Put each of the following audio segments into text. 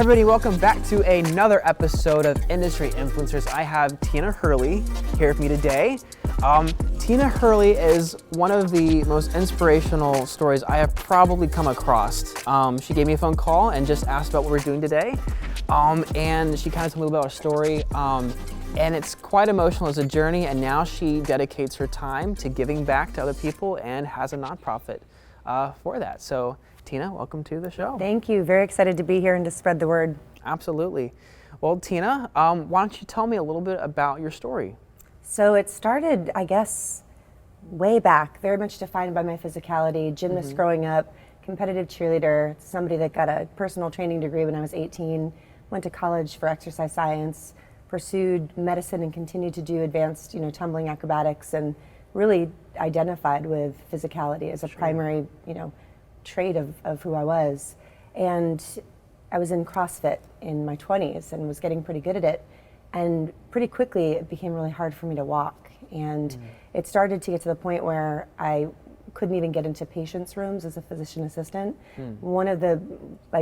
Hey everybody, welcome back to another episode of Industry Influencers. I have Tina Hurley here with me today. Tina Hurley is one of the most inspirational stories I have probably come across. She gave me a phone call and just asked about what we're doing today. And she kind of told me about her story. And it's quite emotional as a journey, and now she dedicates her time to giving back to other people and has a nonprofit for that. So Tina, welcome to the show. Thank you. Very excited to be here and to spread the word. Absolutely. Well, Tina, why don't you tell me a little bit about your story? So it started, I guess, way back, very much defined by my physicality, gymnast growing up, competitive cheerleader, somebody that got a personal training degree when I was 18, went to college for exercise science, pursued medicine and continued to do advanced, tumbling acrobatics, and really identified with physicality as a primary, trait of who I was. And I was in CrossFit in my 20s and was getting pretty good at it. And pretty quickly it became really hard for me to walk. And it started to get to the point where I couldn't even get into patients' rooms as a physician assistant. One of the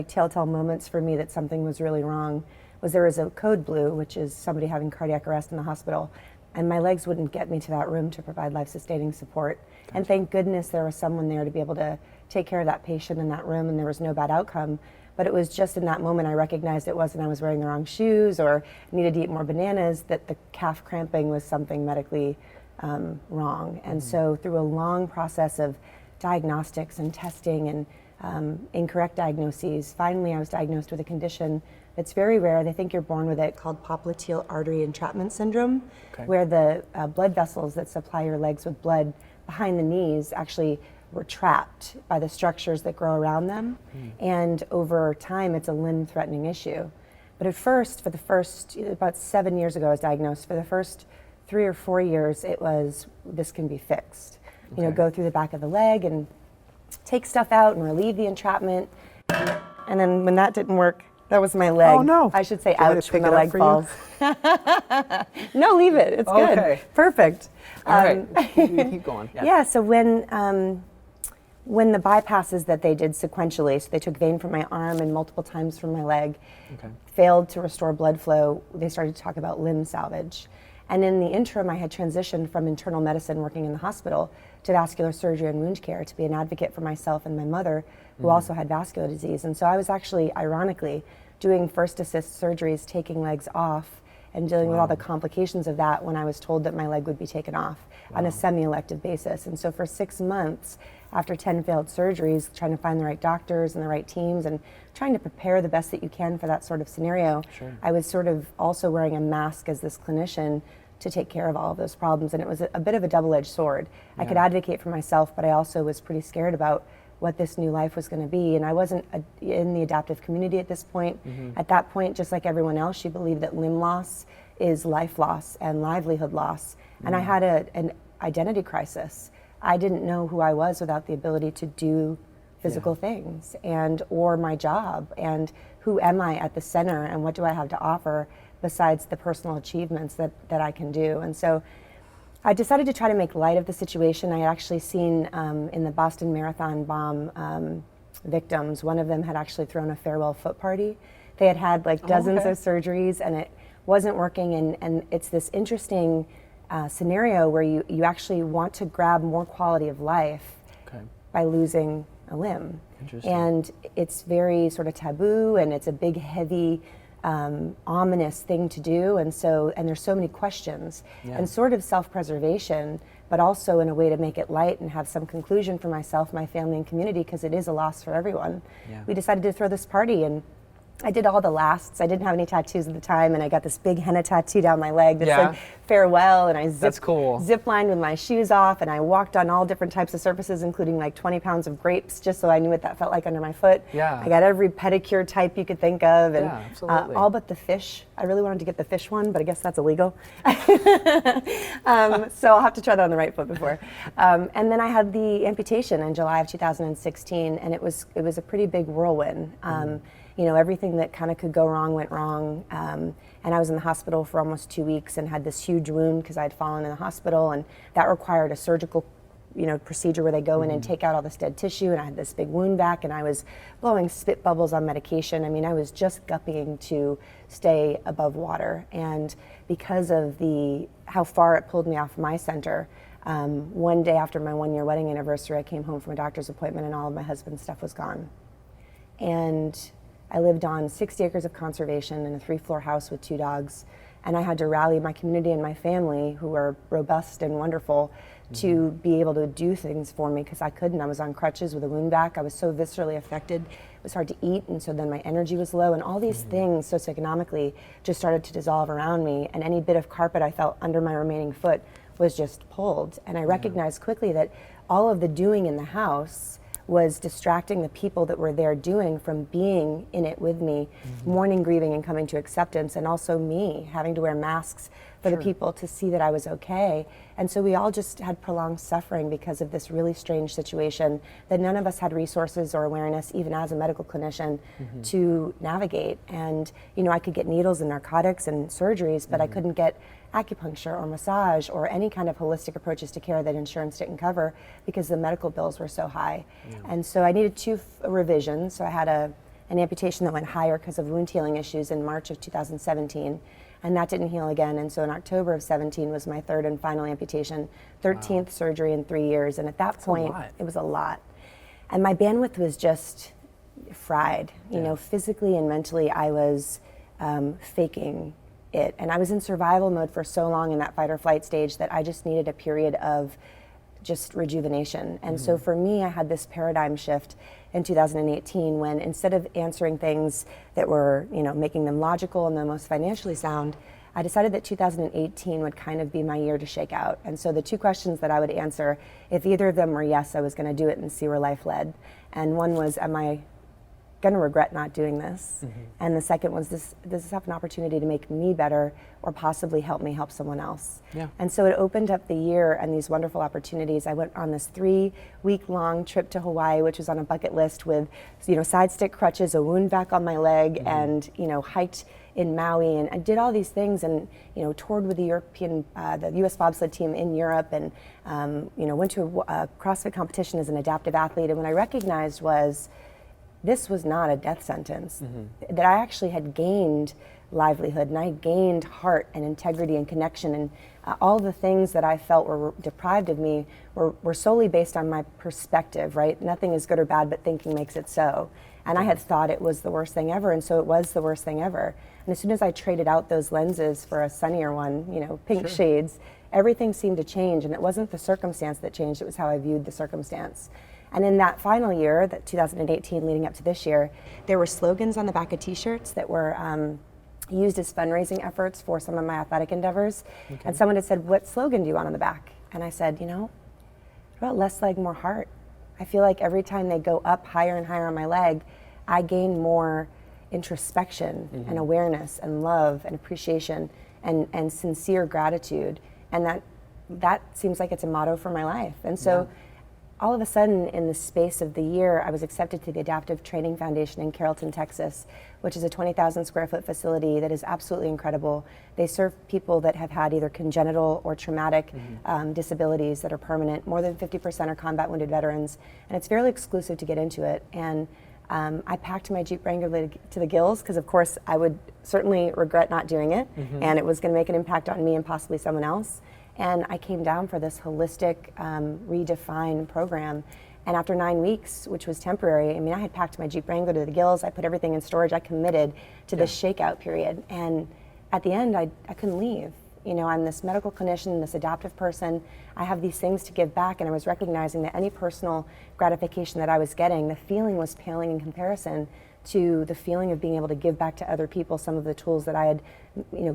telltale moments for me that something was really wrong was there was a code blue, which is somebody having cardiac arrest in the hospital, and my legs wouldn't get me to that room to provide life-sustaining support. And thank goodness there was someone there to be able to take care of that patient in that room, and there was no bad outcome. But it was just in that moment I recognized it wasn't I was wearing the wrong shoes or needed to eat more bananas, that the calf cramping was something medically wrong. And so through a long process of diagnostics and testing and incorrect diagnoses, finally I was diagnosed with a condition that's very rare. They think you're born with it, called popliteal artery entrapment syndrome, where the blood vessels that supply your legs with blood behind the knees actually were trapped by the structures that grow around them. And over time, it's a limb-threatening issue. But at first, for the first, about 7 years ago, I was diagnosed. For the first 3 or 4 years, it was, this can be fixed. Go through the back of the leg and take stuff out and relieve the entrapment. And then when that didn't work, that was my leg. Oh no. I should say ouch when the leg falls. No, leave it. It's good. Perfect. All right, keep going. Yeah, so when the bypasses that they did sequentially, so they took vein from my arm and multiple times from my leg, failed to restore blood flow, they started to talk about limb salvage. And in the interim, I had transitioned from internal medicine, working in the hospital, to vascular surgery and wound care to be an advocate for myself and my mother, who also had vascular disease. And so I was actually, ironically, doing first assist surgeries, taking legs off, and dealing with all the complications of that when I was told that my leg would be taken off on a semi-elective basis. And so for 6 months, after 10 failed surgeries, trying to find the right doctors and the right teams and trying to prepare the best that you can for that sort of scenario, I was sort of also wearing a mask as this clinician to take care of all of those problems. And it was a bit of a double-edged sword. I could advocate for myself, but I also was pretty scared about what this new life was going to be. And I wasn't in the adaptive community at this point. At that point, just like everyone else, she believed that limb loss is life loss and livelihood loss. And I had an identity crisis. I didn't know who I was without the ability to do physical things or my job, and who am I at the center, and what do I have to offer besides the personal achievements that I can do. And so I decided to try to make light of the situation. I had actually seen in the Boston Marathon bomb victims, one of them had actually thrown a farewell foot party. They had had dozens of surgeries and it wasn't working, and it's this interesting scenario where you actually want to grab more quality of life by losing a limb. And it's very sort of taboo, and it's a big, heavy, ominous thing to do, and there's so many questions and sort of self-preservation, but also in a way to make it light and have some conclusion for myself, my family, and community, because it is a loss for everyone. We decided to throw this party, and I did all the lasts. I didn't have any tattoos at the time, and I got this big henna tattoo down my leg that said farewell, and I zip lined with my shoes off, and I walked on all different types of surfaces, including 20 pounds of grapes, just so I knew what that felt like under my foot. I got every pedicure type you could think of, and all but the fish. I really wanted to get the fish one, but I guess that's illegal. So I'll have to try that on the right foot before. And then I had the amputation in July of 2016, and it was a pretty big whirlwind. Everything that kind of could go wrong went wrong. And I was in the hospital for almost 2 weeks and had this huge wound because I had fallen in the hospital, and that required a surgical procedure where they go in and take out all this dead tissue, and I had this big wound vac, and I was blowing spit bubbles on medication. I mean, I was just guppying to stay above water. And because of how far it pulled me off my center, one day after my 1-year wedding anniversary, I came home from a doctor's appointment and all of my husband's stuff was gone. And I lived on 60 acres of conservation in a 3-floor house with 2 dogs. And I had to rally my community and my family, who are robust and wonderful, to be able to do things for me, because I couldn't. I was on crutches with a wound vac. I was so viscerally affected. It was hard to eat, and so then my energy was low, and all these things socioeconomically just started to dissolve around me, and any bit of carpet I felt under my remaining foot was just pulled. And I recognized quickly that all of the doing in the house was distracting the people that were there doing from being in it with me, mourning, grieving, and coming to acceptance, and also me having to wear masks for the people to see that I was okay. And so we all just had prolonged suffering because of this really strange situation that none of us had resources or awareness, even as a medical clinician, to navigate. And I could get needles and narcotics and surgeries, but I couldn't get acupuncture or massage or any kind of holistic approaches to care that insurance didn't cover because the medical bills were so high. And so I needed 2 revisions. So I had an amputation that went higher because of wound healing issues in March of 2017, and that didn't heal again. And so in October of 17 was my 3rd and final amputation, 13th surgery in 3 years. And at that point, it was a lot. And my bandwidth was just fried. Physically and mentally, I was faking it. And I was in survival mode for so long in that fight or flight stage that I just needed a period of just rejuvenation. And so for me, I had this paradigm shift in 2018 when, instead of answering things that were, making them logical and the most financially sound, I decided that 2018 would kind of be my year to shake out. And so the 2 questions that I would answer, if either of them were yes, I was going to do it and see where life led. And one was, am I going to regret not doing this? And the second was, does this have an opportunity to make me better or possibly help me help someone else? And so it opened up the year and these wonderful opportunities. I went on this 3-week-long trip to Hawaii, which was on a bucket list, with side stick crutches, a wound vac on my leg, and hiked in Maui, and I did all these things, and toured with the U.S. bobsled team in Europe, and went to a CrossFit competition as an adaptive athlete. And what I recognized was, this was not a death sentence, that I actually had gained livelihood, and I gained heart and integrity and connection, and all the things that I felt were deprived of me were solely based on my perspective, right? Nothing is good or bad, but thinking makes it so. And I had thought it was the worst thing ever, and so it was the worst thing ever. And as soon as I traded out those lenses for a sunnier one, pink shades, everything seemed to change, and it wasn't the circumstance that changed, it was how I viewed the circumstance. And in that final year, that 2018 leading up to this year, there were slogans on the back of t-shirts that were used as fundraising efforts for some of my athletic endeavors. And someone had said, what slogan do you want on the back? And I said, what about less leg, more heart? I feel like every time they go up higher and higher on my leg, I gain more introspection and awareness and love and appreciation and sincere gratitude. And that seems like it's a motto for my life. And so all of a sudden, in the space of the year, I was accepted to the Adaptive Training Foundation in Carrollton, Texas, which is a 20,000 square foot facility that is absolutely incredible. They serve people that have had either congenital or traumatic disabilities that are permanent. More than 50% are combat wounded veterans, and it's fairly exclusive to get into it. And I packed my Jeep Wrangler to the gills, because of course I would certainly regret not doing it, and it was going to make an impact on me and possibly someone else. And I came down for this holistic, redefined program. And after 9 weeks, which was temporary, I had packed my Jeep Wrangler to the gills, I put everything in storage, I committed to this shakeout period. And at the end, I couldn't leave. I'm this medical clinician, this adaptive person. I have these things to give back, and I was recognizing that any personal gratification that I was getting, the feeling was paling in comparison to the feeling of being able to give back to other people some of the tools that I had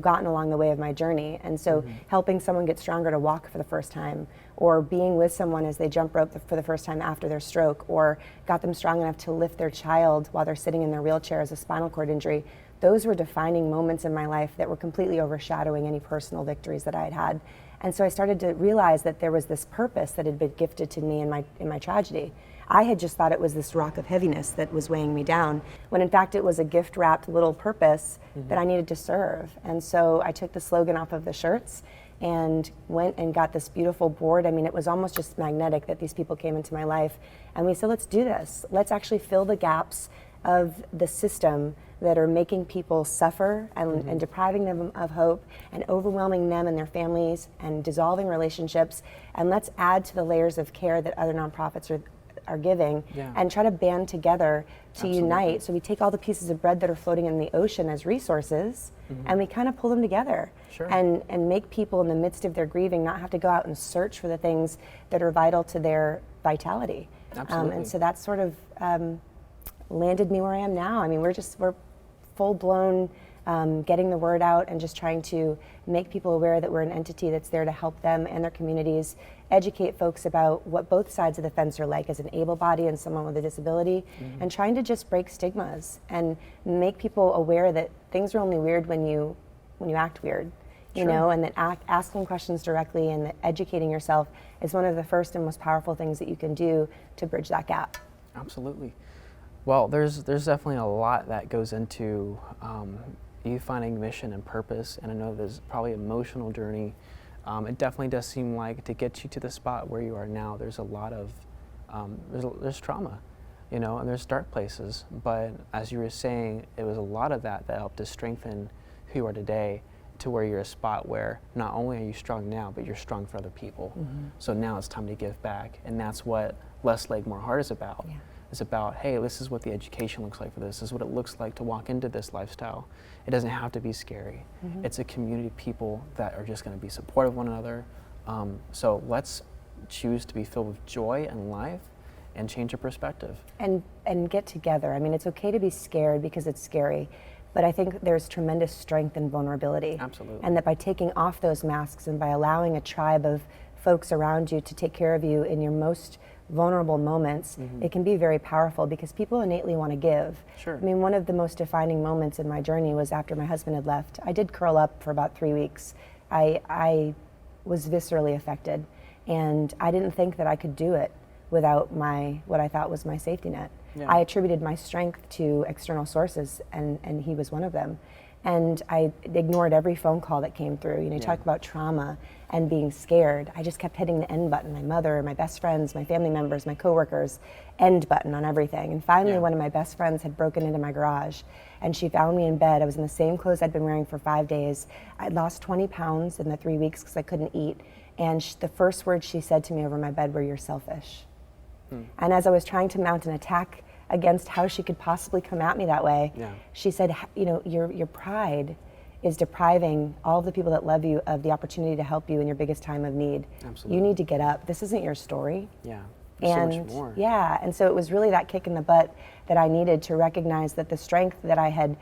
gotten along the way of my journey. And so helping someone get stronger to walk for the first time, or being with someone as they jump rope for the first time after their stroke, or got them strong enough to lift their child while they're sitting in their wheelchair as a spinal cord injury, those were defining moments in my life that were completely overshadowing any personal victories that I had had. And so I started to realize that there was this purpose that had been gifted to me in my tragedy. I had just thought it was this rock of heaviness that was weighing me down, when in fact it was a gift-wrapped little purpose that I needed to serve. And so I took the slogan off of the shirts, and went and got this beautiful board. I mean, it was almost just magnetic that these people came into my life. And we said, let's do this. Let's actually fill the gaps of the system that are making people suffer and depriving them of hope and overwhelming them and their families and dissolving relationships. And let's add to the layers of care that other nonprofits are giving and try to band together to unite. So we take all the pieces of bread that are floating in the ocean as resources and we kind of pull them together and make people in the midst of their grieving not have to go out and search for the things that are vital to their vitality. And so that's sort of landed me where I am now. I mean, we're full blown getting the word out and just trying to make people aware that we're an entity that's there to help them and their communities, educate folks about what both sides of the fence are like as an able body and someone with a disability, and trying to just break stigmas and make people aware that things are only weird when you act weird. You know, and that asking questions directly and that educating yourself is one of the first and most powerful things that you can do to bridge that gap. Absolutely. Well, there's definitely a lot that goes into you finding mission and purpose, and I know there's probably an emotional journey. It definitely does seem like to get you to the spot where you are now, there's a lot of, there's trauma, you know, and there's dark places, but as you were saying, it was a lot of that helped to strengthen who you are today to where you're a spot where not only are you strong now, but you're strong for other people. So now it's time to give back, and that's what Less Leg, More Heart is about. It's about, hey, this is what the education looks like for this. This is what it looks like to walk into this lifestyle. It doesn't have to be scary. It's a community of people that are just going to be supportive of one another. So let's choose to be filled with joy and life and change your perspective. And get together. I mean, it's okay to be scared because it's scary, but I think there's tremendous strength in vulnerability. Absolutely. And that by taking off those masks and by allowing a tribe of folks around you to take care of you in your most vulnerable moments, it can be very powerful because people innately want to give. Sure. I mean, one of the most defining moments in my journey was after my husband had left. I did curl up for about 3 weeks. I was viscerally affected, and I didn't think that I could do it without what I thought was my safety net. I attributed my strength to external sources, and he was one of them. And I ignored every phone call that came through. You know, you talk about trauma and being scared. I just kept hitting the end button. My mother, my best friends, my family members, my coworkers, end button on everything. And finally, one of my best friends had broken into my garage, and she found me in bed. I was in the same clothes I'd been wearing for 5 days. I'd lost 20 pounds in the 3 weeks because I couldn't eat. And the first words she said to me over my bed were, "You're selfish." And as I was trying to mount an attack against how she could possibly come at me that way, she said, you know, your pride is depriving all of the people that love you of the opportunity to help you in your biggest time of need. Absolutely. You need to get up. This isn't your story. There's And so much more. and so it was really that kick in the butt that I needed to recognize that the strength that I had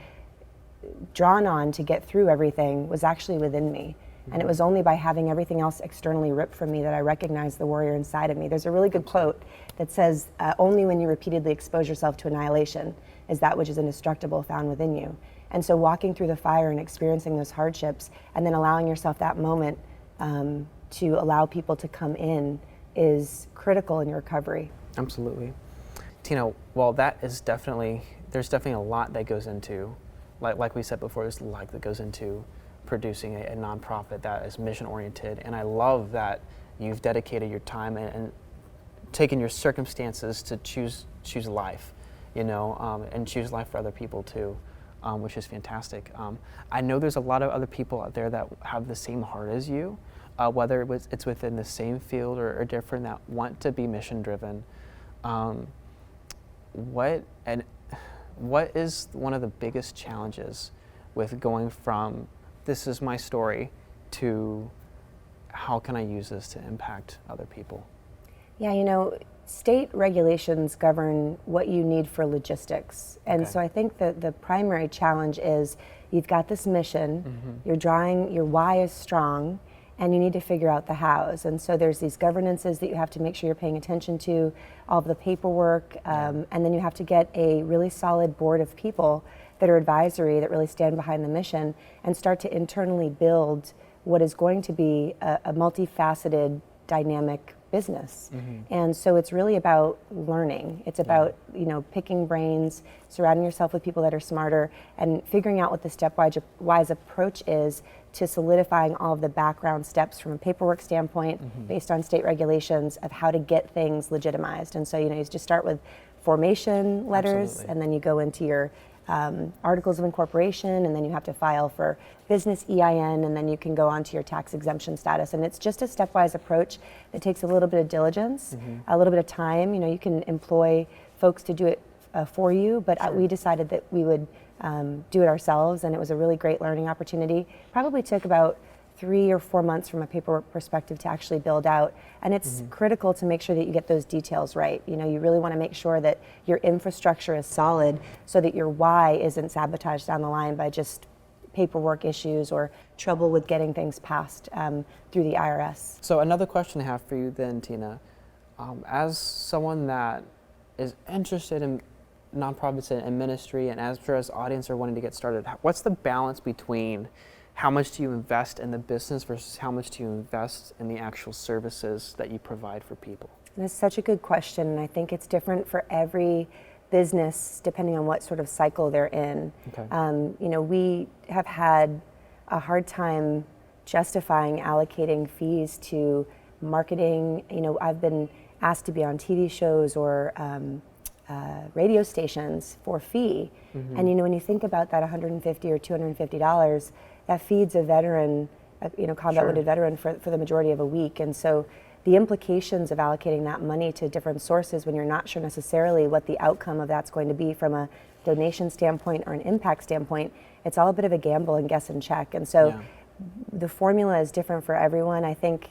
drawn on to get through everything was actually within me. And it was only by having everything else externally ripped from me that I recognized the warrior inside of me. There's a really good quote that says, only when you repeatedly expose yourself to annihilation is that which is indestructible found within you. And so walking through the fire and experiencing those hardships and then allowing yourself that moment to allow people to come in is critical in your recovery. Absolutely. Tina, well, there's definitely a lot that goes into, like we said before, there's a lot that goes into producing a nonprofit that is mission oriented, and I love that you've dedicated your time and taken your circumstances to choose life, you know, and choose life for other people too, which is fantastic. I know there's a lot of other people out there that have the same heart as you, whether it's within the same field or different, that want to be mission driven. What is one of the biggest challenges with going from this is my story to how can I use this to impact other people? Yeah, you know, state regulations govern what you need for logistics. And so I think that the primary challenge is you've got this mission, your why is strong, and you need to figure out the hows. And so there's these governances that you have to make sure you're paying attention to, all of the paperwork, and then you have to get a really solid board of people that are advisory, that really stand behind the mission, and start to internally build what is going to be a multifaceted, dynamic business. And so it's really about learning. It's about, picking brains, surrounding yourself with people that are smarter, and figuring out what the stepwise approach is to solidifying all of the background steps from a paperwork standpoint based on state regulations of how to get things legitimized. And so, you just start with formation letters, and then you go into your articles of incorporation, and then you have to file for business EIN, and then you can go on to your tax exemption status. And it's just a stepwise approach that takes a little bit of diligence, a little bit of time. You can employ folks to do it for you, but we decided that we would do it ourselves, and it was a really great learning opportunity. Probably took about 3 or 4 months from a paperwork perspective to actually build out. And it's critical to make sure that you get those details right. You really want to make sure that your infrastructure is solid so that your why isn't sabotaged down the line by just paperwork issues or trouble with getting things passed through the IRS. So another question I have for you then, Tina, as someone that is interested in nonprofits and ministry, and as audience are wanting to get started, what's the balance between how much do you invest in the business versus how much do you invest in the actual services that you provide for people? That's such a good question, and I think it's different for every business depending on what sort of cycle they're in. Okay. We have had a hard time justifying allocating fees to marketing. I've been asked to be on TV shows or radio stations for fee, and when you think about that $150 or $250, that feeds a veteran, combat wounded veteran for the majority of a week. And so the implications of allocating that money to different sources when you're not sure necessarily what the outcome of that's going to be from a donation standpoint or an impact standpoint, it's all a bit of a gamble and guess and check. And so the formula is different for everyone. I think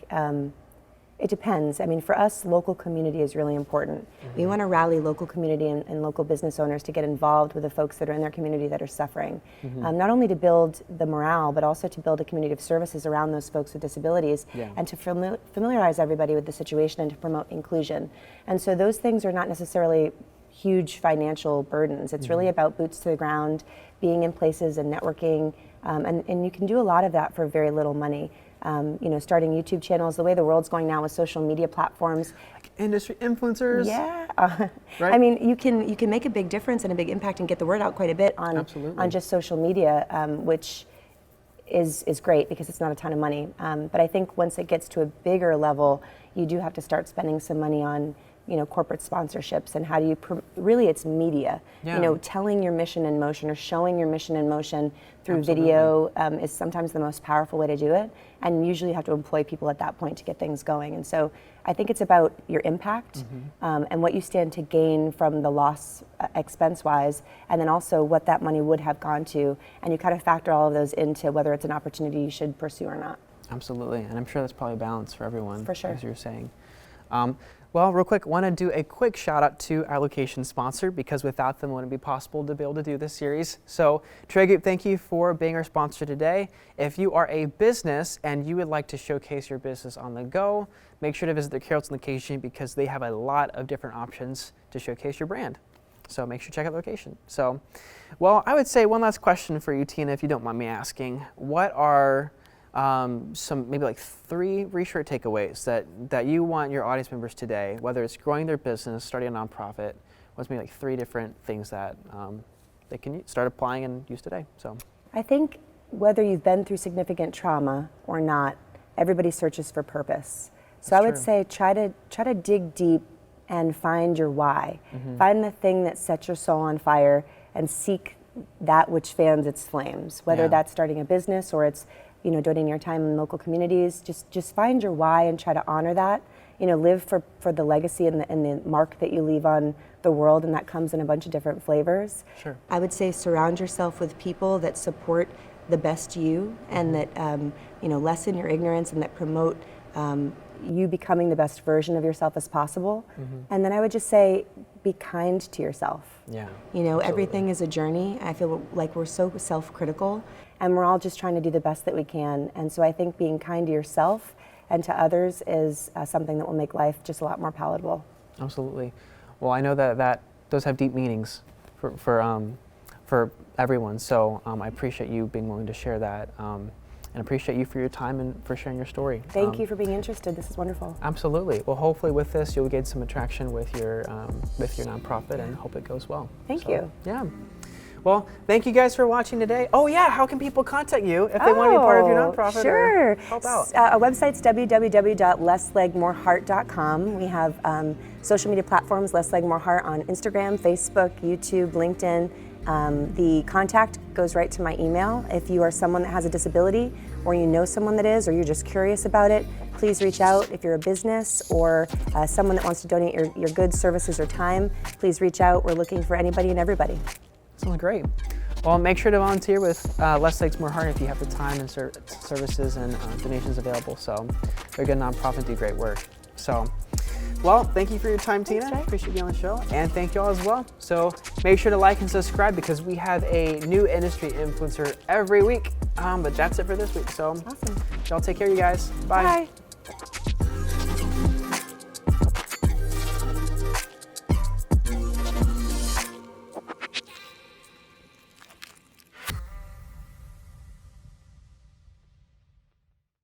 it depends. I mean, for us, local community is really important. We want to rally local community and local business owners to get involved with the folks that are in their community that are suffering. Not only to build the morale, but also to build a community of services around those folks with disabilities, and to familiarize everybody with the situation and to promote inclusion. And so those things are not necessarily huge financial burdens. It's really about boots to the ground, being in places and networking, and you can do a lot of that for very little money. Starting YouTube channels, the way the world's going now with social media platforms. Like industry influencers? Yeah. Right? I mean, you can make a big difference and a big impact and get the word out quite a bit on just social media, which is great because it's not a ton of money. But I think once it gets to a bigger level, you do have to start spending some money on corporate sponsorships, and how do you really it's media. Telling your mission in motion or showing your mission in motion through video is sometimes the most powerful way to do it, and usually you have to employ people at that point to get things going. And so I think it's about your impact and what you stand to gain from the loss expense wise, and then also what that money would have gone to, and you kind of factor all of those into whether it's an opportunity you should pursue or not. Absolutely, and I'm sure that's probably a balance for everyone, for sure, as you're saying. Well, real quick, want to do a quick shout out to our location sponsor, because without them it wouldn't be possible to be able to do this series. So Trey Group, thank you for being our sponsor today. If you are a business and you would like to showcase your business on the go, make sure to visit the Carrollton location, because they have a lot of different options to showcase your brand. So make sure to check out the location. So, well, I would say one last question for you, Tina, if you don't mind me asking. What are some maybe like 3 research takeaways that you want your audience members today, whether it's growing their business, starting a nonprofit, what's maybe like 3 different things that they can start applying and use today? So I think whether you've been through significant trauma or not, everybody searches for purpose. So I would say try to dig deep and find your why. Find the thing that sets your soul on fire and seek that which fans its flames, whether that's starting a business or it's donating your time in local communities. Just find your why and try to honor that. Live for the legacy and the mark that you leave on the world, and that comes in a bunch of different flavors. Sure. I would say surround yourself with people that support the best you, and that lessen your ignorance, and that promote you becoming the best version of yourself as possible. And then I would just say, be kind to yourself. Yeah. Everything is a journey. I feel like we're so self-critical, and we're all just trying to do the best that we can. And so I think being kind to yourself and to others is something that will make life just a lot more palatable. Absolutely. Well, I know that those have deep meanings for everyone. So I appreciate you being willing to share that. Yeah. appreciate you for your time and for sharing your story. Thank you for being interested. This is wonderful. Absolutely. Well, hopefully with this, you'll get some attraction with your nonprofit, and hope it goes well. Thank you. Yeah. Well, thank you guys for watching today. Oh yeah, how can people contact you if they want to be part of your nonprofit Sure. or help out? Our website's www.lesslegmoreheart.com. We have social media platforms, Less Leg More Heart on Instagram, Facebook, YouTube, LinkedIn. The contact goes right to my email. If you are someone that has a disability, or you know someone that is, or you're just curious about it, please reach out. If you're a business or someone that wants to donate your goods, services, or time, please reach out. We're looking for anybody and everybody. Sounds great. Well, make sure to volunteer with Less Legs More Heart if you have the time and services and donations available. So they're a good nonprofit, do great work. So, well, thank you for your time, Tina. Trey. Appreciate you being on the show. And thank you all as well. So make sure to like and subscribe because we have a new industry influencer every week. But that's it for this week. So Awesome. y'all take care, you guys. Bye. Bye.